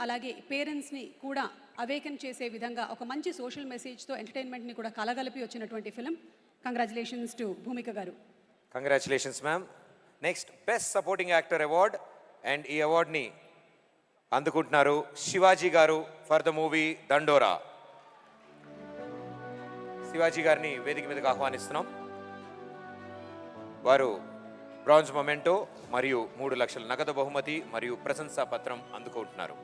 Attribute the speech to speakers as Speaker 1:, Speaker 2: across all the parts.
Speaker 1: అలాగే పేరెంట్స్ని కూడా అవేకన్ చేసే విధంగా ఒక మంచి సోషల్ మెసేజ్తో ఎంటర్టైన్మెంట్ని కూడా కలగలిపి వచ్చినటువంటి ఫిలిం. కంగ్రాచులేషన్స్ టు భూమిక గారు.
Speaker 2: Congratulations ma'am. Next best supporting actor award, and ఈ అవార్డ్ని అందుకుంటున్నారు శివాజీ గారు ఫర్ ద మూవీ దండోరా. శివాజీ గారిని వేదిక మీదకి ఆహ్వానిస్తున్నాం. వారు బ్రాంజ్ మొమెంటో మరియు 3 లక్షల నగదు బహుమతి మరియు ప్రశంసా పత్రం అందుకుంటున్నారు.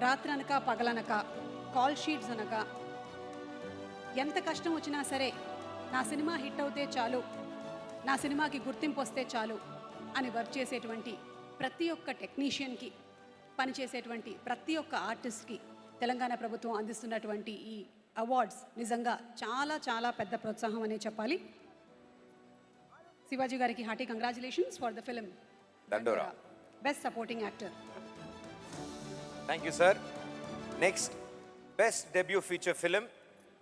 Speaker 1: రాత్రనక పగలనక కాల్ షీట్స్ అనక ఎంత కష్టం వచ్చినా సరే నా సినిమా హిట్ అవుతే చాలు, నా సినిమాకి గుర్తింపు వస్తే చాలు అని వర్క్ చేసేటువంటి ప్రతి ఒక్క టెక్నీషియన్కి, పనిచేసేటువంటి ప్రతి ఒక్క ఆర్టిస్ట్కి తెలంగాణ ప్రభుత్వం అందిస్తున్నటువంటి ఈ అవార్డ్స్ నిజంగా చాలా చాలా పెద్ద ప్రోత్సాహం అనే చెప్పాలి. శివాజీ గారికి hearty congratulations for the film
Speaker 2: Dandora,
Speaker 1: best supporting actor.
Speaker 2: Thank you, sir. Next, best debut feature film,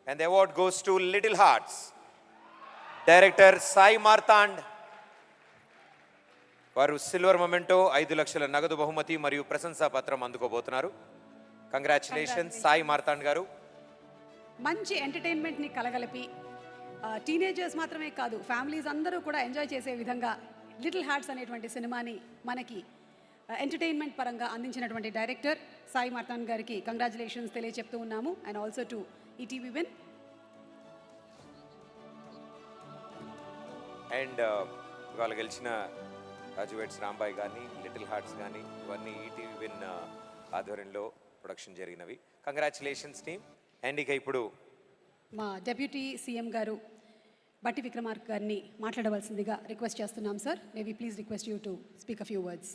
Speaker 2: and the award goes to Little Hearts. Director Sai Martand. వారు సిల్వర్ మొమెంటో 5 లక్షల నగదు బహుమతి మరియు ప్రశంసా పత్రం అందుకోబోతున్నారు. కంగ్రాచులేషన్స్ సాయి మార్తాండ్ గారు.
Speaker 1: మంచి ఎంటర్టైన్మెంట్ని కలగలిపి టీనేజర్స్ మాత్రమే కాదు, ఫ్యామిలీస్ అందరూ కూడా ఎంజాయ్ చేసే విధంగా లిటిల్ హార్ట్స్ అనేటువంటి సినిమాని మనకి ఎంటర్టైన్మెంట్ పరంగా అందించినటువంటి డైరెక్టర్ సాయి మార్తాండ్ గారికి కంగ్రాచులేషన్స్ తెలియజెప్తూ ఉన్నాము. And also to ETV win.
Speaker 2: And ఇవాళ గెలిచిన రాజువేట్స్ రాంబాయ్ కానీ, లిటిల్ హార్ట్స్ కానీ, ఇవన్నీ ఈటీవీ విన్ ఆధ్వర్యంలో ప్రొడక్షన్ జరిగినవి. Congratulations team. అండ్ ఇక ఇప్పుడు
Speaker 1: మా డెప్యూటీ సీఎం గారు బట్టి విక్రమార్క గారిని మాట్లాడవలసిందిగా రిక్వెస్ట్ చేస్తున్నాం. Sir, may we please request you to speak a few words.